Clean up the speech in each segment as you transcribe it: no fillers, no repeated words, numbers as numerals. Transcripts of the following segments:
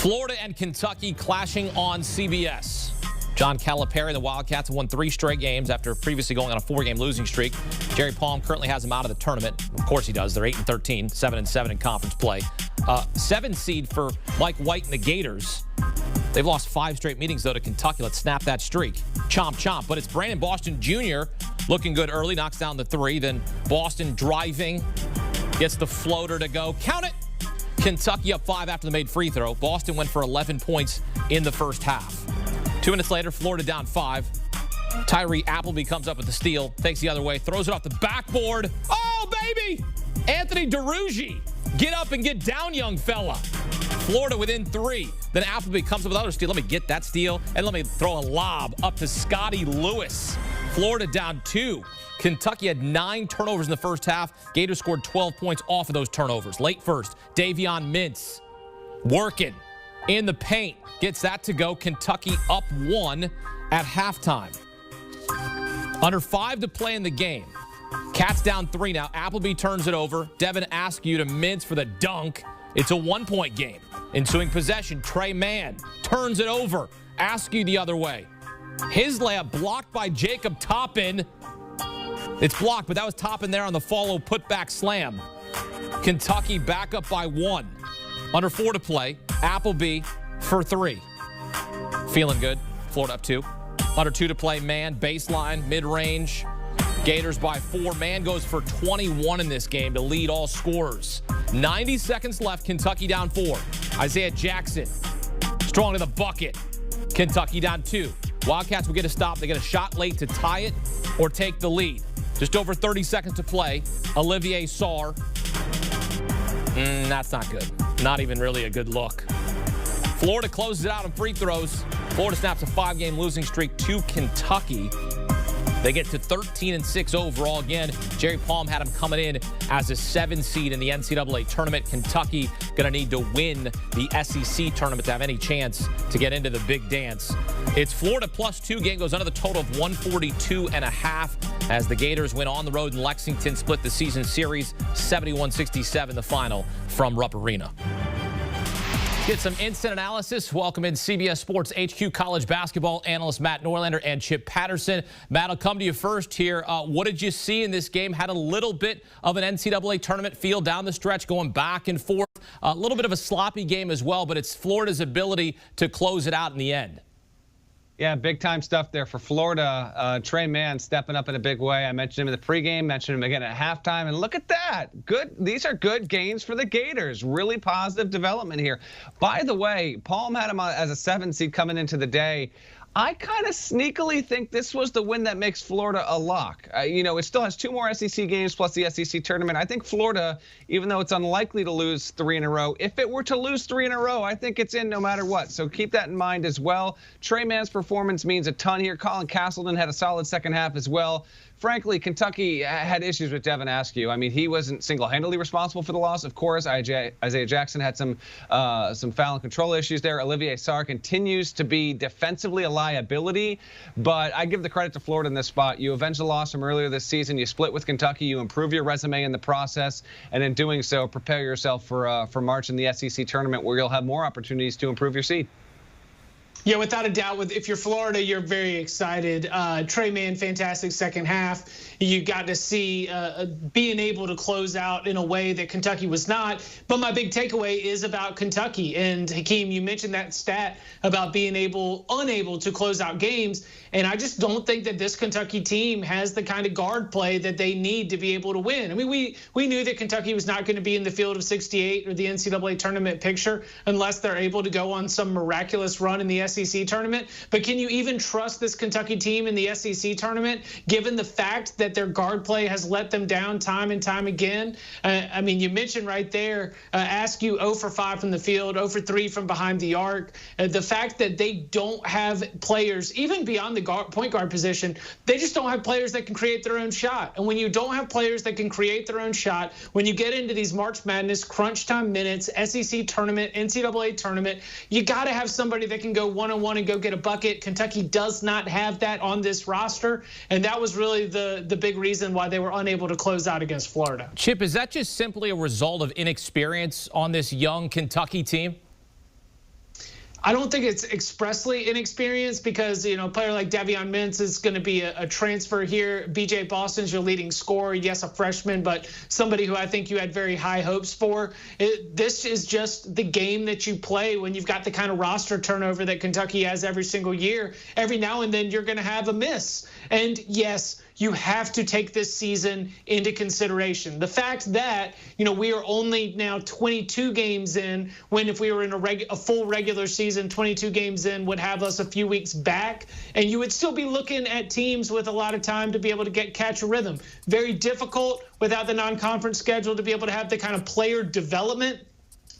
Florida and Kentucky clashing on CBS. John Calipari, the Wildcats, have won 3 straight games after previously going on a 4-game losing streak. Jerry Palm currently has them out of the tournament. Of course he does. They're 8-13, 7-7 in conference play. 7 seed for Mike White and the Gators. They've lost 5 straight meetings, though, to Kentucky. Let's snap that streak. Chomp, chomp. But it's Brandon Boston Jr. looking good early, knocks down the 3. Then Boston driving, gets the floater to go. Count it! Kentucky up 5 after the made free throw. Boston went for 11 points in the first half. 2 minutes later, Florida down 5. Tyree Appleby comes up with the steal, takes the other way, throws it off the backboard. Oh, baby! Anthony DeRuggi. Get up and get down, young fella. Florida within 3. Then Appleby comes up with another steal. Let me get that steal, and let me throw a lob up to Scotty Lewis. Florida down 2. Kentucky had 9 turnovers in the first half. Gators scored 12 points off of those turnovers. Late first, Davion Mintz working in the paint. Gets that to go. Kentucky up 1 at halftime. Under 5 to play in the game. Cats down 3 now. Appleby turns it over. Devin Askew to Mintz for the dunk. It's a 1-point game. Ensuing possession, Trey Mann turns it over. Askew the other way. His layup blocked by Jacob Toppin. It's blocked, but that was Toppin there on the follow putback slam. Kentucky back up by 1. Under 4 to play. Appleby for 3. Feeling good. Florida up 2. Under 2 to play. Mann baseline mid-range. Gators by 4. Mann goes for 21 in this game to lead all scorers. 90 seconds left. Kentucky down 4. Isaiah Jackson strong to the bucket. Kentucky down 2. Wildcats will get a stop. They get a shot late to tie it or take the lead. Just over 30 seconds to play. Olivier Sarr. That's not good. Not even really a good look. Florida closes it out on free throws. Florida snaps a 5-game losing streak to Kentucky. They get to 13-6 overall. Again, Jerry Palm had them coming in as a 7 seed in the NCAA tournament. Kentucky going to need to win the SEC tournament to have any chance to get into the big dance. It's Florida +2. Game goes under the total of 142.5 as the Gators win on the road in Lexington, split the season series 71-67, the final from Rupp Arena. Get some instant analysis. Welcome in CBS Sports HQ college basketball analyst Matt Norlander and Chip Patterson. Matt, I'll come to you first here. What did you see in this game? Had a little bit of an NCAA tournament feel down the stretch, going back and forth. A little bit of a sloppy game as well, but it's Florida's ability to close it out in the end. Yeah, big-time stuff there for Florida. Trey Mann stepping up in a big way. I mentioned him in the pregame, mentioned him again at halftime, and look at that. Good. These are good gains for the Gators. Really positive development here. By the way, Palm had him as a 7 seed coming into the day. I kind of sneakily think this was the win that makes Florida a lock. You know, it still has 2 more SEC games plus the SEC tournament. I think Florida, even though it's unlikely to lose 3 in a row, if it were to lose 3 in a row, I think it's in no matter what. So keep that in mind as well. Trey Mann's performance means a ton here. Colin Castleton had a solid second half as well. Frankly, Kentucky had issues with Devin Askew. I mean, he wasn't single-handedly responsible for the loss. Of course, Isaiah Jackson had some foul and control issues there. Olivier Sarr continues to be defensively a liability, but I give the credit to Florida in this spot. You avenged the loss from earlier this season. You split with Kentucky. You improve your resume in the process, and in doing so, prepare yourself for March in the SEC tournament, where you'll have more opportunities to improve your seed. Yeah, without a doubt. If you're Florida, you're very excited. Trey Mann, fantastic second half. You got to see being able to close out in a way that Kentucky was not. But my big takeaway is about Kentucky. And Hakeem, you mentioned that stat about being unable to close out games. And I just don't think that this Kentucky team has the kind of guard play that they need to be able to win. I mean, we knew that Kentucky was not going to be in the field of 68 or the NCAA tournament picture unless they're able to go on some miraculous run in the SEC tournament. But can you even trust this Kentucky team in the SEC tournament, given the fact that their guard play has let them down time and time again? I mean, you mentioned right there, Askew 0 for 5 from the field, 0 for 3 from behind the arc. The fact that they don't have players, even beyond the point guard position, they just don't have players that can create their own shot. And when you don't have players that can create their own shot, when you get into these March Madness, crunch time minutes, SEC tournament, NCAA tournament, you got to have somebody that can go one-on-one and go get a bucket. Kentucky does not have that on this roster, and that was really the big reason why they were unable to close out against Florida. Chip, is that just simply a result of inexperience on this young Kentucky team? I don't think it's expressly inexperienced because, a player like Davion Mintz is going to be a transfer here. BJ Boston's your leading scorer. Yes, a freshman, but somebody who I think you had very high hopes for. This is just the game that you play when you've got the kind of roster turnover that Kentucky has every single year. Every now and then you're going to have a miss. And yes, you have to take this season into consideration. The fact that, we are only now 22 games in, when if we were in a full regular season, 22 games in would have us a few weeks back, and you would still be looking at teams with a lot of time to be able to catch a rhythm. Very difficult without the non-conference schedule to be able to have the kind of player development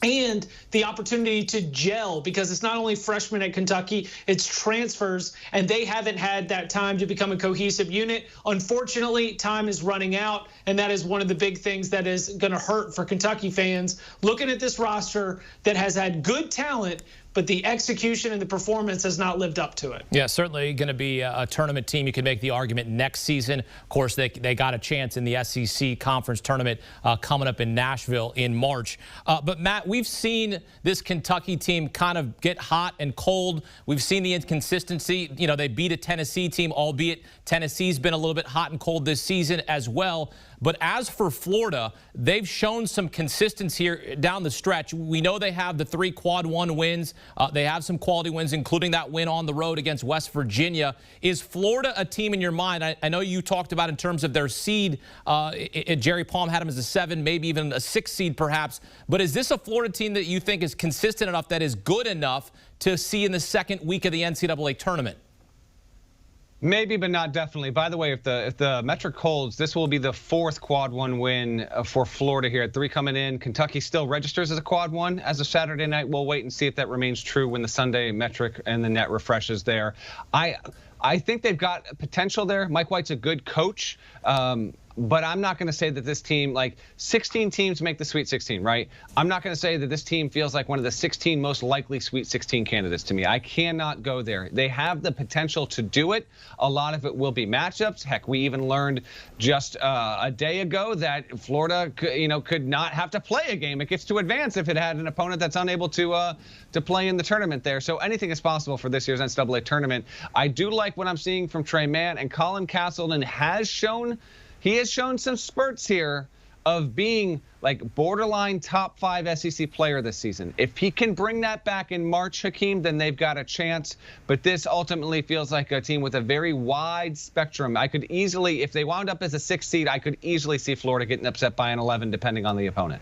and the opportunity to gel, because it's not only freshmen at Kentucky, it's transfers, and they haven't had that time to become a cohesive unit. Unfortunately, time is running out, and that is one of the big things that is going to hurt for Kentucky fans looking at this roster that has had good talent, but the execution and the performance has not lived up to it. Yeah, certainly going to be a tournament team. You can make the argument next season. Of course, they got a chance in the SEC conference tournament coming up in Nashville in March. But Matt, we've seen this Kentucky team kind of get hot and cold. We've seen the inconsistency. They beat a Tennessee team, albeit Tennessee's been a little bit hot and cold this season as well. But as for Florida, they've shown some consistency here down the stretch. We know they have the 3 quad 1 wins. They have some quality wins, including that win on the road against West Virginia. Is Florida a team in your mind? I know you talked about in terms of their seed. Jerry Palm had them as a 7, maybe even a 6 seed perhaps. But is this a Florida team that you think is consistent enough, that is good enough to see in the second week of the NCAA tournament? Maybe, but not definitely. By the way, if the metric holds, this will be the 4th quad 1 win for Florida here at 3 coming in. Kentucky still registers as a quad 1 as of Saturday night. We'll wait and see if that remains true when the Sunday metric and the net refreshes there. I think they've got potential there. Mike White's a good coach. But I'm not going to say that this team, 16 teams make the Sweet 16, right? I'm not going to say that this team feels like one of the 16 most likely Sweet 16 candidates to me. I cannot go there. They have the potential to do it. A lot of it will be matchups. Heck, we even learned just a day ago that Florida, could not have to play a game. It gets to advance if it had an opponent that's unable to play in the tournament there. So anything is possible for this year's NCAA tournament. I do like what I'm seeing from Trey Mann, and Colin Castleton has shown some spurts here of being borderline top 5 SEC player this season. If he can bring that back in March, Hakeem, then they've got a chance. But this ultimately feels like a team with a very wide spectrum. I could easily, if they wound up as a 6 seed, I could easily see Florida getting upset by an 11, depending on the opponent.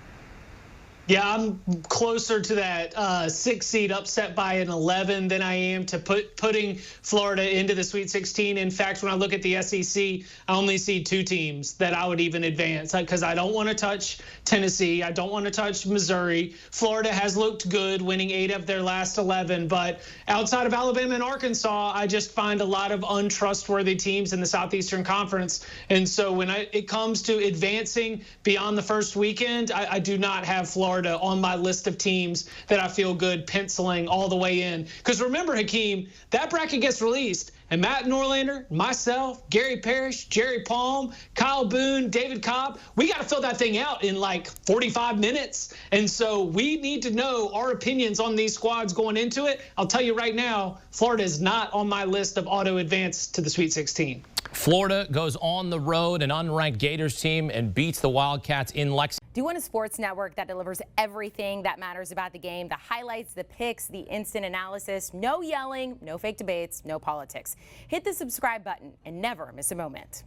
Yeah, I'm closer to that 6 seed upset by an 11 than I am to putting Florida into the Sweet 16. In fact, when I look at the SEC, I only see 2 teams that I would even advance, because I don't want to touch Tennessee. I don't want to touch Missouri. Florida has looked good, winning 8 of their last 11. But outside of Alabama and Arkansas, I just find a lot of untrustworthy teams in the Southeastern Conference. And so when it comes to advancing beyond the first weekend, I do not have Florida on my list of teams that I feel good penciling all the way in. Because remember, Hakeem, that bracket gets released, and Matt Norlander, myself, Gary Parrish, Jerry Palm, Kyle Boone, David Cobb, we got to fill that thing out in 45 minutes. And so we need to know our opinions on these squads going into it. I'll tell you right now, Florida is not on my list of auto advance to the Sweet 16. Florida goes on the road, an unranked Gators team, and beats the Wildcats in Lexington. Do you want a sports network that delivers everything that matters about the game? The highlights, the picks, the instant analysis, no yelling, no fake debates, no politics. Hit the subscribe button and never miss a moment.